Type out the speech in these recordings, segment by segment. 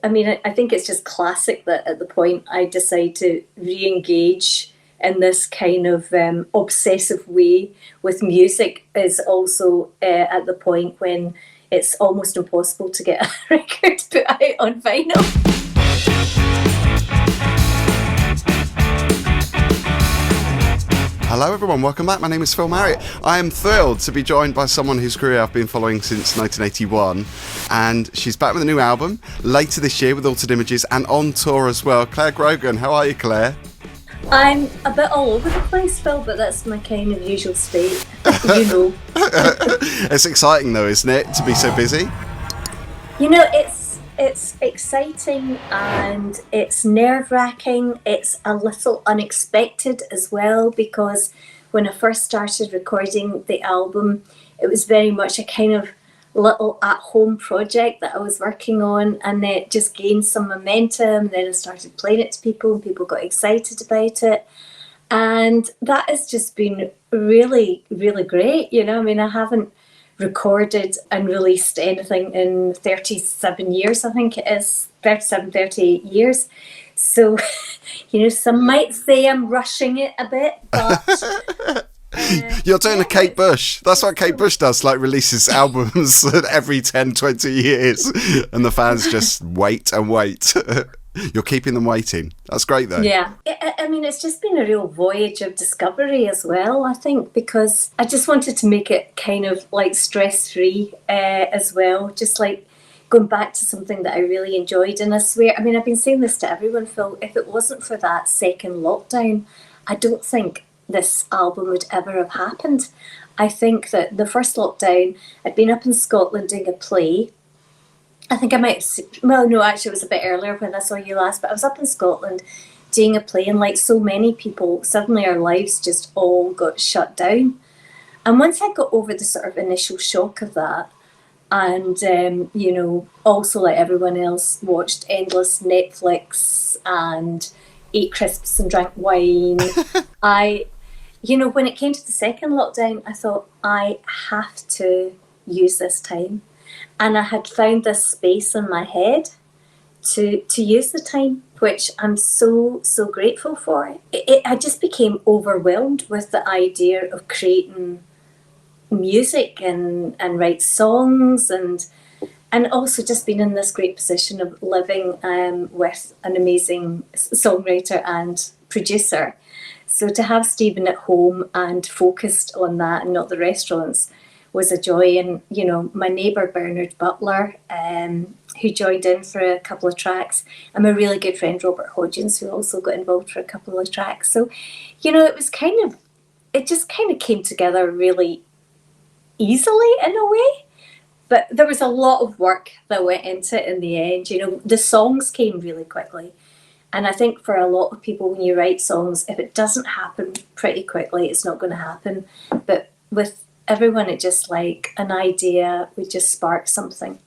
I mean, I think it's just classic that at the point I decide to re-engage in this kind of obsessive way with music is also at the point when it's almost impossible to get a record put out on vinyl. Hello everyone, welcome back. My name is Phil Marriott. I am thrilled to be joined by someone whose career I've been following since 1981, and she's back with a new album later this year with Altered Images and on tour as well. Clare Grogan, how are you, Claire? I'm a bit all over the place, Phil, but that's my kind of usual state, you know. It's exciting though, isn't it, to be so busy? You know, it's exciting and it's nerve-wracking. It's a little unexpected as well, because when I first started recording the album, it was very much a kind of little at-home project that I was working on, and it just gained some momentum. Then I started playing it to people and people got excited about it. And that has just been really, really great. You know, I mean, I haven't recorded and released anything in 37 years, I think it is, 38 years. So, you know, some might say I'm rushing it a bit, but... You're doing a Kate Bush. That's what Kate Bush does, like releases albums every 10, 20 years, and the fans just wait and wait. You're keeping them waiting. That's great, though. Yeah. I mean, it's just been a real voyage of discovery as well, I think, because I just wanted to make it kind of like stress-free as well, just like going back to something that I really enjoyed. And I swear, I mean, I've been saying this to everyone, Phil, if it wasn't for that second lockdown, I don't think this album would ever have happened. I think that the first lockdown, I'd been up in Scotland doing a play. I think I might have, well, no, actually it was a bit earlier when I saw you last, but I was up in Scotland doing a play, and like so many people, suddenly our lives just all got shut down. And once I got over the sort of initial shock of that, and, you know, also like everyone else, watched endless Netflix and ate crisps and drank wine, you know, when it came to the second lockdown, I thought, I have to use this time. And I had found this space in my head to use the time, which I'm so, so grateful for. I just became overwhelmed with the idea of creating music and write songs, and also just being in this great position of living with an amazing songwriter and producer. So to have Stephen at home and focused on that and not the restaurants was a joy. And, you know, my neighbour Bernard Butler, who joined in for a couple of tracks, and my really good friend Robert Hodgins, who also got involved for a couple of tracks. So, you know, it just kind of came together really easily in a way. But there was a lot of work that went into it in the end. You know, the songs came really quickly. And I think for a lot of people, when you write songs, if it doesn't happen pretty quickly, it's not going to happen. But with everyone, it just like an idea would just spark something.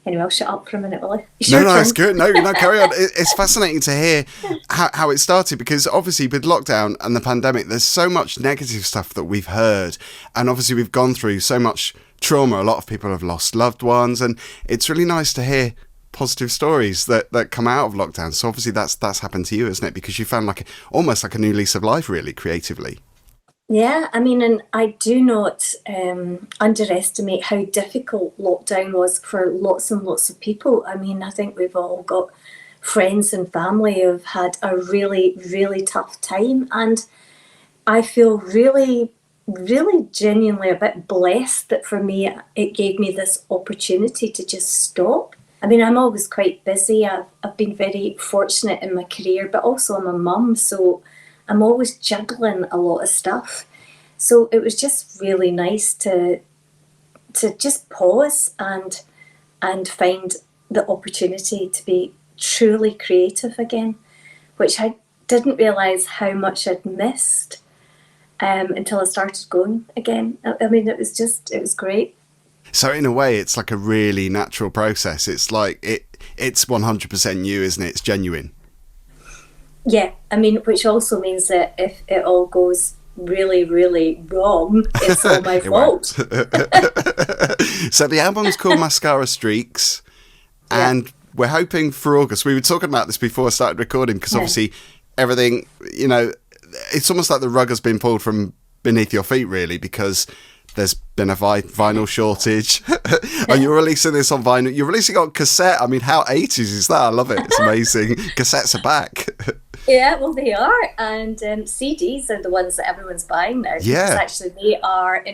Anyway, I'll shut up for a minute, will I? No, it's good. No, carry on. It's fascinating to hear how it started, because obviously with lockdown and the pandemic, there's so much negative stuff that we've heard. And obviously we've gone through so much trauma. A lot of people have lost loved ones, and it's really nice to hear positive stories that come out of lockdown. So obviously that's happened to you, isn't it? Because you found almost like a new lease of life, really, creatively. Yeah, I mean, and I do not underestimate how difficult lockdown was for lots and lots of people. I mean, I think we've all got friends and family who've had a really, really tough time. And I feel really, really genuinely a bit blessed that for me, it gave me this opportunity to just stop. I mean, I'm always quite busy. I've been very fortunate in my career, but also I'm a mum, so I'm always juggling a lot of stuff. So it was just really nice to just pause and find the opportunity to be truly creative again, which I didn't realise how much I'd missed until I started going again. I mean, it was great. So in a way, it's like a really natural process. It's like it's 100% you, isn't it? It's genuine. Yeah, I mean, which also means that if it all goes really, really wrong, it's all my fault. So the album's called Mascara Streakz, and we're hoping for August. We were talking about this before I started recording, because obviously everything, you know, it's almost like the rug has been pulled from beneath your feet, really, because there's been a vinyl shortage. And you're releasing this on vinyl. You're releasing it on cassette. I mean, how 80s is that? I love it. It's amazing. Cassettes are back. Yeah, well, they are. And CDs are the ones that everyone's buying now. Yeah. Because actually they are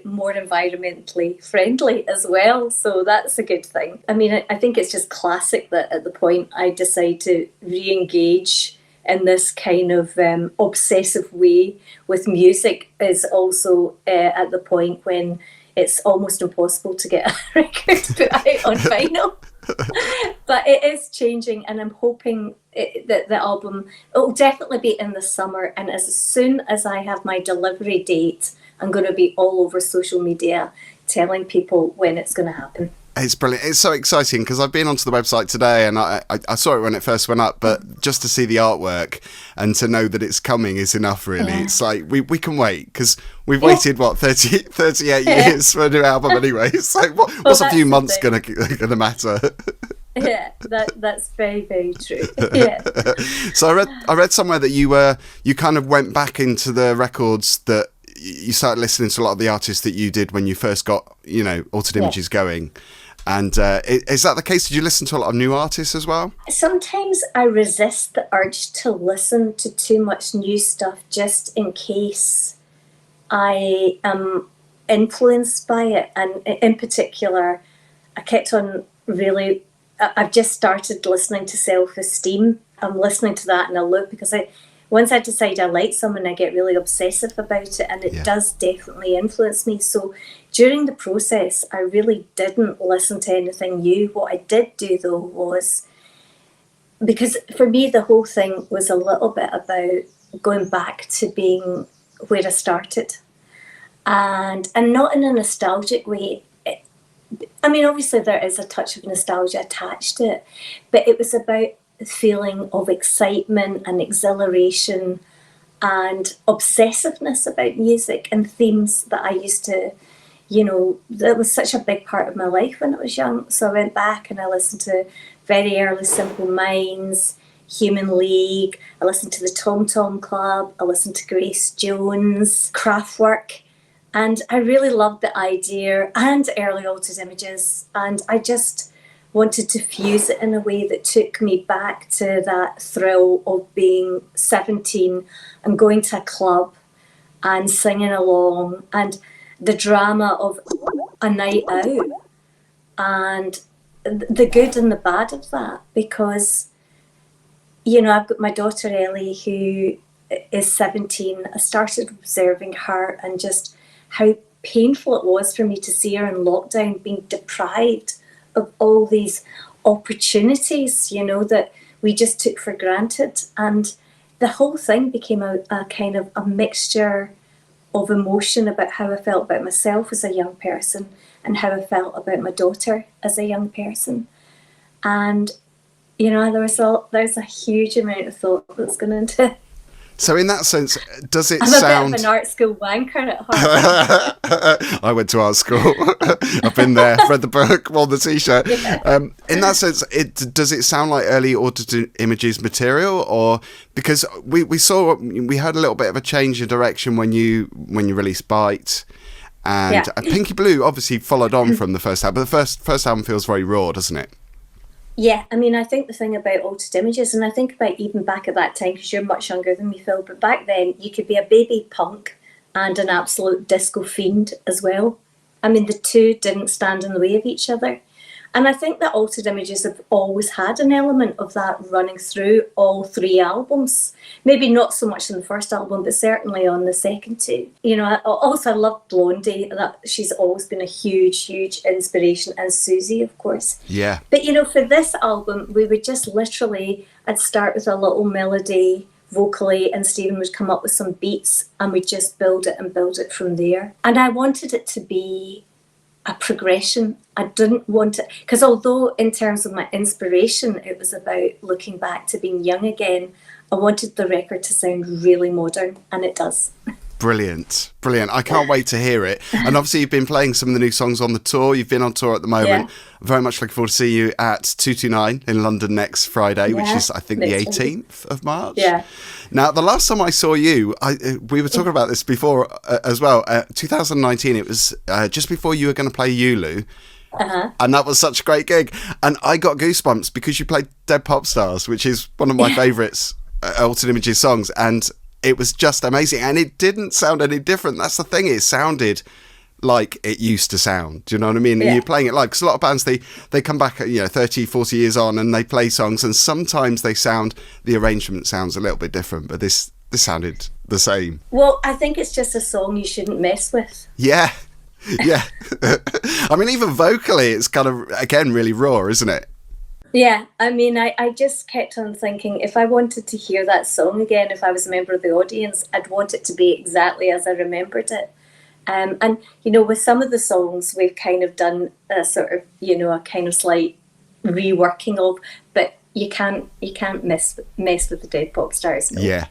more environmentally friendly as well. So that's a good thing. I mean, I think it's just classic that at the point I decide to re-engage in this kind of obsessive way with music is also at the point when it's almost impossible to get a record put out on vinyl. But it is changing, and I'm hoping that the album, it'll definitely be in the summer, and as soon as I have my delivery date, I'm going to be all over social media telling people when it's going to happen. It's brilliant. It's so exciting, because I've been onto the website today, and I saw it when it first went up, but just to see the artwork and to know that it's coming is enough, really. Yeah. It's like, we can wait, because we've waited, 38 years for a new album anyway. So what's a few months going to matter? Yeah, that's very, very true. Yeah. So I read somewhere that you kind of went back into the records that you started listening to a lot of the artists that you did when you first got, you know, Altered Images going. And is that the case? Did you listen to a lot of new artists as well? Sometimes I resist the urge to listen to too much new stuff just in case I am influenced by it. And in particular, I kept on I've just started listening to Self-Esteem. I'm listening to that in a loop, because once I decide I like someone, I get really obsessive about it, and it does definitely influence me. So during the process, I really didn't listen to anything new. What I did do, though, was, because for me, the whole thing was a little bit about going back to being where I started. And not in a nostalgic way. I mean, obviously there is a touch of nostalgia attached to it, but it was about the feeling of excitement and exhilaration and obsessiveness about music and themes that I used to, you know, that was such a big part of my life when I was young. So I went back and I listened to very early Simple Minds, Human League, I listened to the Tom Tom Club, I listened to Grace Jones, Kraftwerk, and I really loved the idea, and early Altered Images, and I just wanted to fuse it in a way that took me back to that thrill of being 17 and going to a club and singing along, and the drama of a night out, and the good and the bad of that. Because, you know, I've got my daughter Ellie, who is 17. I started observing her and just how painful it was for me to see her in lockdown being deprived of all these opportunities, you know, that we just took for granted. And the whole thing became a kind of a mixture of emotion about how I felt about myself as a young person and how I felt about my daughter as a young person. And, you know, there's a huge amount of thought that's gone into it. So in that sense, does it I'm sound... a bit of an art school wanker at heart. I went to art school. I've been there, read the book, worn the T-shirt. Yeah. In that sense, does it sound like early Altered Images material? Or because we heard a little bit of a change in direction when you released Bite. And Pinky Blue obviously followed on from the first album. But the first album feels very raw, doesn't it? Yeah, I mean, I think the thing about Altered Images, and I think about even back at that time, because you're much younger than me, Phil, but back then you could be a baby punk and an absolute disco fiend as well. I mean, the two didn't stand in the way of each other. And I think that Altered Images have always had an element of that running through all three albums. Maybe not so much in the first album, but certainly on the second two. You know, I love Blondie. She's always been a huge, huge inspiration, and Susie, of course. Yeah. But, you know, for this album, we would just literally, I'd start with a little melody vocally, and Stephen would come up with some beats, and we'd just build it from there. And I wanted it to be a progression. I didn't want it, because although in terms of my inspiration it was about looking back to being young again, I wanted the record to sound really modern, and it does. Brilliant. Brilliant. I can't wait to hear it. And obviously you've been playing some of the new songs on the tour. You've been on tour at the moment. Very much looking forward to see you at 229 in London next Friday, which is, I think, the 18th of March. Yeah. Now, the last time I saw you, we were talking about this before as well. 2019, it was just before you were going to play Yulu. And that was such a great gig. And I got goosebumps because you played Dead Pop Stars, which is one of my favourites, Altered Images songs. And it was just amazing. And it didn't sound any different. That's the thing. It sounded like it used to sound. Do you know what I mean? And you're playing it live. Because a lot of bands, they come back, 30, 40 years on and they play songs. And sometimes the arrangement sounds a little bit different. But this sounded the same. Well, I think it's just a song you shouldn't mess with. Yeah. Yeah. I mean, even vocally, it's kind of, again, really raw, isn't it? Yeah, I mean, I just kept on thinking if I wanted to hear that song again, if I was a member of the audience, I'd want it to be exactly as I remembered it. And, with some of the songs, we've kind of done a sort of, a kind of slight reworking of, but you can't mess with the Dead Pop Stars. No. Yeah.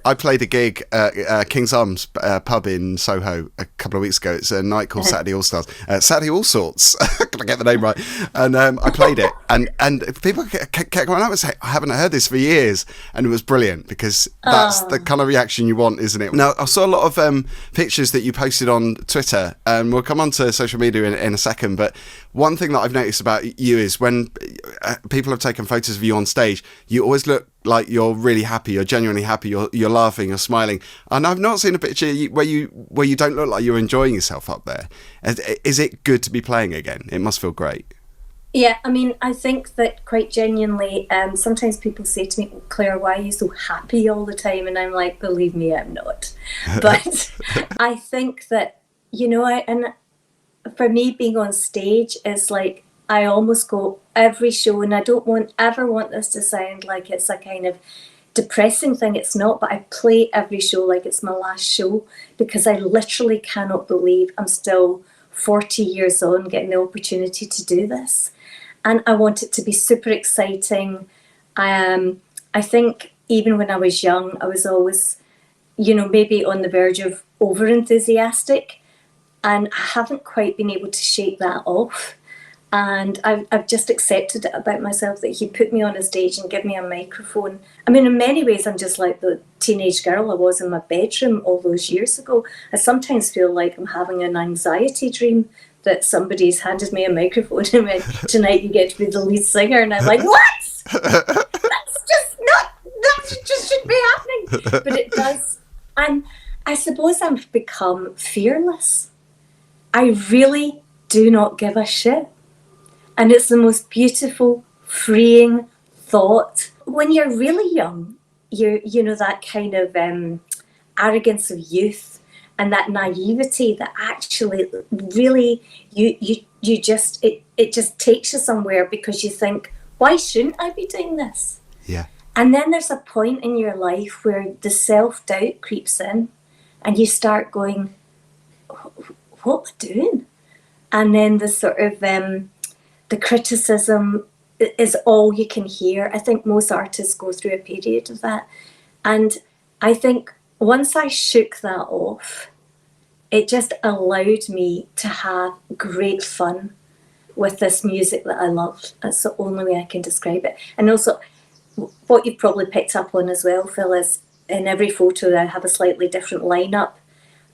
I played a gig at King's Arms pub in Soho a couple of weeks ago. It's a night called Saturday All Stars. Saturday All Sorts. Can I get the name right? And I played it. And people kept going up and saying, I haven't heard this for years. And it was brilliant because that's the kind of reaction you want, isn't it? Now, I saw a lot of pictures that you posted on Twitter. And we'll come on to social media in a second. But one thing that I've noticed about you is when people have taken photos of you on stage, you always look like you're really happy, you're genuinely happy, you're laughing, you're smiling. And I've not seen a picture where you don't look like you're enjoying yourself up there. Is it good to be playing again? It must feel great. Yeah, I mean, I think that quite genuinely, sometimes people say to me, Claire, why are you so happy all the time? And I'm like, believe me, I'm not. But I think that, and for me, being on stage is like, I almost go every show, and I don't ever want this to sound like it's a kind of depressing thing. It's not, but I play every show like it's my last show because I literally cannot believe I'm still 40 years on getting the opportunity to do this. And I want it to be super exciting. I think even when I was young, I was always, maybe on the verge of over enthusiastic, and I haven't quite been able to shake that off. And I've just accepted it about myself that he put me on a stage and give me a microphone. I mean, in many ways, I'm just like the teenage girl I was in my bedroom all those years ago. I sometimes feel like I'm having an anxiety dream that somebody's handed me a microphone and went, tonight you get to be the lead singer. And I'm like, what? That just shouldn't be happening. But it does. And I suppose I've become fearless. I really do not give a shit. And it's the most beautiful, freeing thought. When you're really young, that kind of arrogance of youth and that naivety that actually really it just takes you somewhere because you think, why shouldn't I be doing this? Yeah. And then there's a point in your life where the self-doubt creeps in and you start going, what am I doing? And then the sort of the criticism is all you can hear. I think most artists go through a period of that. And I think once I shook that off, it just allowed me to have great fun with this music that I love. That's the only way I can describe it. And also, what you've probably picked up on as well, Phil, is in every photo I have a slightly different lineup.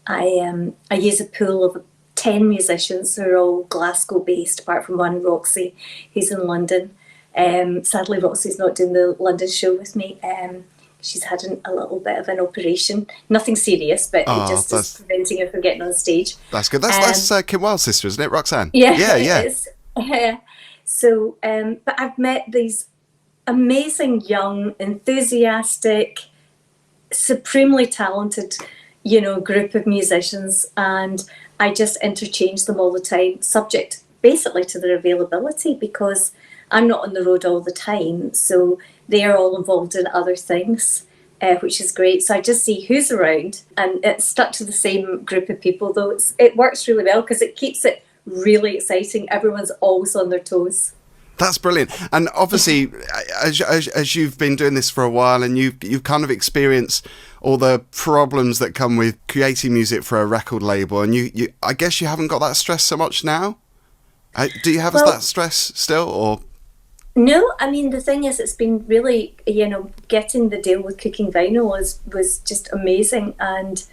I use a pool of 10 musicians who are all Glasgow based, apart from one, Roxy, who's in London. Sadly, Roxy's not doing the London show with me. She's had a little bit of an operation. Nothing serious, but it just is preventing her from getting on stage. That's good. That's Kim Wilde's sister, isn't it, Roxanne? Yeah. It is. So, but I've met these amazing, young, enthusiastic, supremely talented, group of musicians, and I just interchange them all the time, subject basically to their availability, because I'm not on the road all the time, so they are all involved in other things, which is great. So I just see who's around, and it's stuck to the same group of people, though it works really well because it keeps it really exciting. Everyone's always on their toes. That's brilliant. And obviously, as you've been doing this for a while, and you've kind of experienced all the problems that come with creating music for a record label, and you I guess you haven't got that stress so much now. Do you have that stress still, or? No, I mean, the thing is, it's been really, getting the deal with Cooking Vinyl was just amazing, and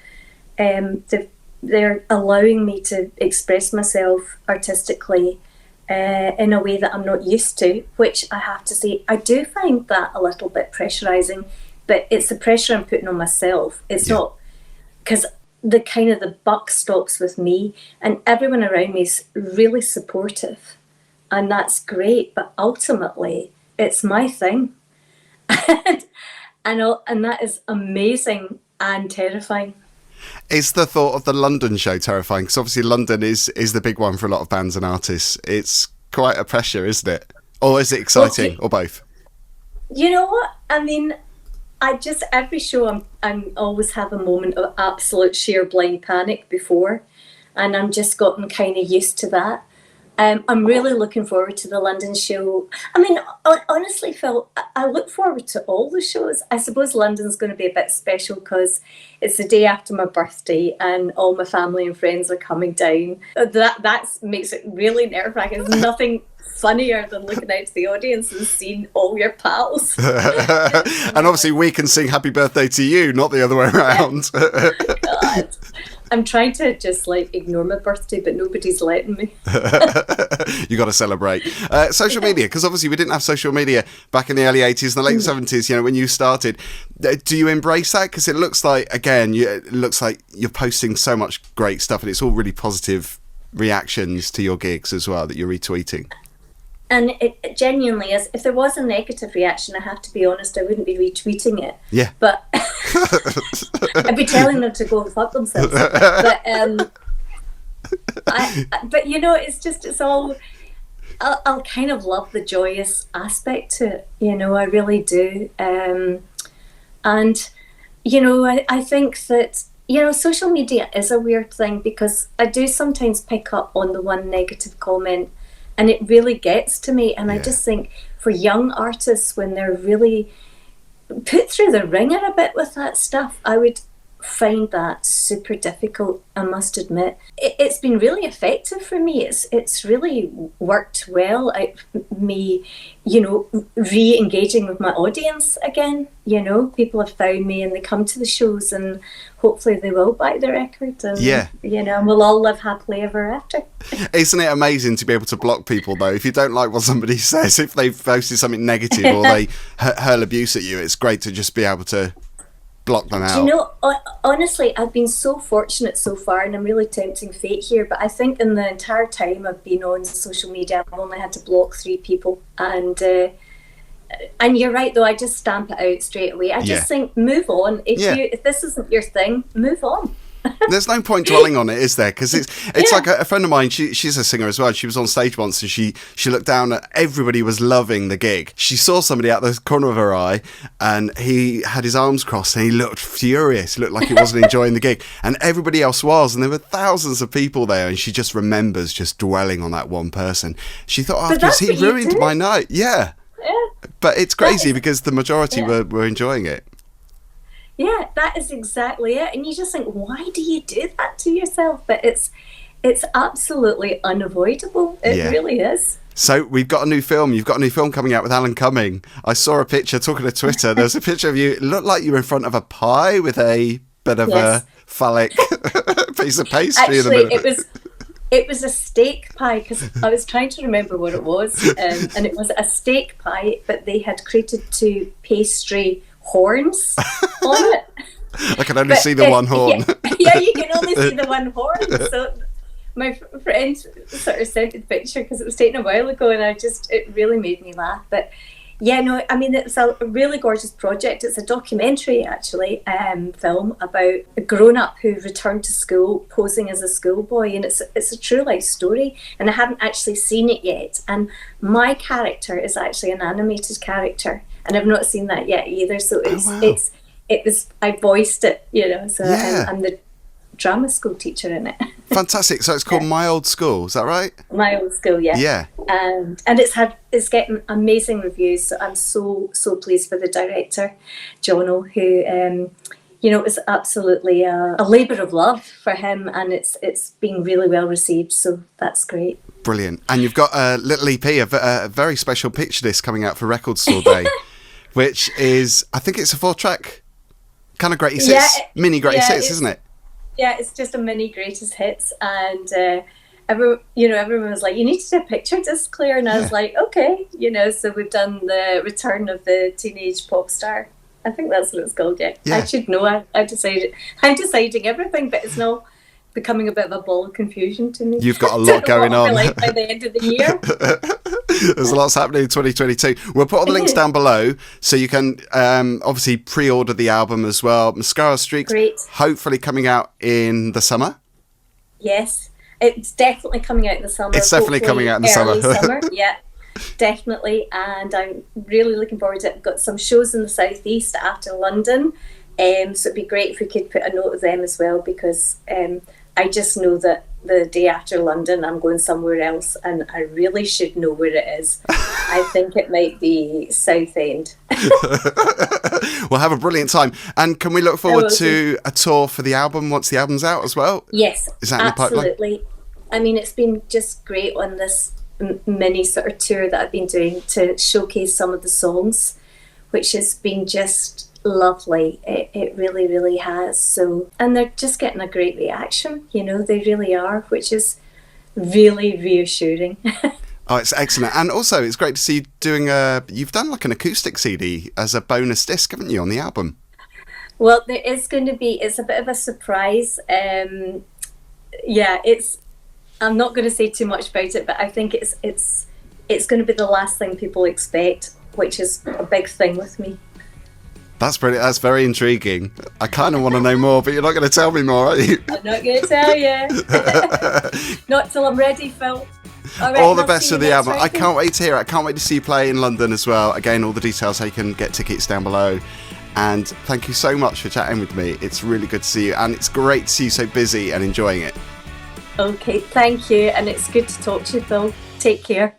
they're allowing me to express myself artistically in a way that I'm not used to, which I have to say, I do find that a little bit pressurizing, but it's the pressure I'm putting on myself. It's not, because the buck stops with me, and everyone around me is really supportive, and that's great, but ultimately it's my thing. and that is amazing and terrifying. Is the thought of the London show terrifying? Because obviously London is the big one for a lot of bands and artists. It's quite a pressure, isn't it? Or is it exciting, or both? You know what? I mean, every show I'm always have a moment of absolute sheer blind panic before, and I'm just gotten kind of used to that. I'm really looking forward to the London show. I mean, honestly, Phil, I look forward to all the shows. I suppose London's going to be a bit special because it's the day after my birthday and all my family and friends are coming down. That makes it really nerve-wracking. There's nothing funnier than looking out to the audience and seeing all your pals. And obviously we can sing happy birthday to you, not the other way around. God. I'm trying to just ignore my birthday, but nobody's letting me. You got to celebrate. Social media, because obviously we didn't have social media back in the early 80s and the late 70s, when you started. Do you embrace that? Because it looks like, again, it looks like you're posting so much great stuff, and it's all really positive reactions to your gigs as well that you're retweeting. And it genuinely is. If there was a negative reaction, I have to be honest, I wouldn't be retweeting it. Yeah. But I'd be telling them to go and fuck themselves. But it's all. I'll kind of love the joyous aspect to it. I really do. And I think that social media is a weird thing, because I do sometimes pick up on the one negative comment. And it really gets to me. And I just think for young artists, when they're really put through the ringer a bit with that stuff, I would find that super difficult, I must admit. It's been really effective for me. It's really worked well. Me, re-engaging with my audience again. People have found me and they come to the shows, and hopefully they will buy the record, and and we'll all live happily ever after. Isn't it amazing to be able to block people, though? If you don't like what somebody says, if they've posted something negative or they hurl abuse at you, it's great to just be able to block them out. Honestly, I've been so fortunate so far, and I'm really tempting fate here, but I think in the entire time I've been on social media, I've only had to block 3 people, and you're right, though, I just stamp it out straight away. I just think, move on. If this isn't your thing, move on. There's no point dwelling on it, is there? Because it's like a friend of mine, she's a singer as well. She was on stage once, and she looked down at everybody was loving the gig. She saw somebody out the corner of her eye, and he had his arms crossed, and he looked furious. He looked like he wasn't enjoying the gig, and everybody else was, and there were thousands of people there, and she just remembers just dwelling on that one person. She thought, because he ruined my night. Yeah. But it's crazy because the majority were enjoying it. Yeah, that is exactly it. And you just think, why do you do that to yourself? But it's absolutely unavoidable. It really is. So we've got a new film. You've got a new film coming out with Alan Cumming. I saw a picture, talking to Twitter, there's a picture of you. It looked like you were in front of a pie with a bit of a phallic piece of pastry in the middle. It was a steak pie, because I was trying to remember what it was. And it was a steak pie, but they had created 2 pastry horns on it. I can only see the one horn. Yeah, you can only see the one horn. So my friend sort of sent the picture because it was taken a while ago, and it really made me laugh. But it's a really gorgeous project. It's a documentary, actually, film about a grown-up who returned to school posing as a schoolboy, and it's a true life story, and I hadn't actually seen it yet. And my character is actually an animated character, and I've not seen that yet either. So I voiced it, so I'm the drama school teacher in it. Fantastic. So it's called My Old School, is that right? My Old School, yeah. Yeah. And it's getting amazing reviews. So I'm so pleased for the director, Jono, who it was absolutely a labour of love for him, and it's been really well received. So that's great. Brilliant. And you've got a little EP, a very special picture disc coming out for Record Store Day, which is, I think it's a 4-track kind of greatest hits, mini greatest hits, isn't it? Yeah, it's just a mini greatest hits, and everyone was like, "You need to do a picture disc, Clare," and I was like, "Okay," So we've done the Return of the Teenage Pop Star. I think that's what it's called. Yeah. I should know. I'm deciding everything, but it's now becoming a bit of a ball of confusion to me. You've got a lot going on. Like by the end of the year. There's lots happening in 2022. We'll put all the links down below so you can obviously pre-order the album as well. Mascara Streakz, Great. Hopefully coming out in the summer. Yes, it's definitely coming out in the summer. It's definitely coming out in the early summer. summer. Yeah, definitely. And I'm really looking forward to it. I've got some shows in the southeast after London. So it'd be great if we could put a note of them as well, because I just know that the day after London I'm going somewhere else, and I really should know where it is. I think it might be Southend. We'll have a brilliant time. And can we look forward to a tour for the album once the album's out as well? Yes, is that in the pipeline? Absolutely. I mean, it's been just great on this mini sort of tour that I've been doing to showcase some of the songs, which has been just lovely. It really, really has. So, and they're just getting a great reaction, they really are, which is really reassuring. Oh, it's excellent. And also it's great to see you you've done like an acoustic CD as a bonus disc, haven't you, on the album? Well, there is going to be, it's a bit of a surprise. I'm not going to say too much about it, but I think it's going to be the last thing people expect, which is a big thing with me. That's brilliant. That's very intriguing. I kind of want to know more, but you're not going to tell me more, are you? I'm not going to tell you. Not till I'm ready, Phil. All the best for the album. I can't wait to hear it. I can't wait to see you play in London as well. Again, all the details how you can get tickets down below. And thank you so much for chatting with me. It's really good to see you, and it's great to see you so busy and enjoying it. Okay, thank you. And it's good to talk to you, Phil. Take care.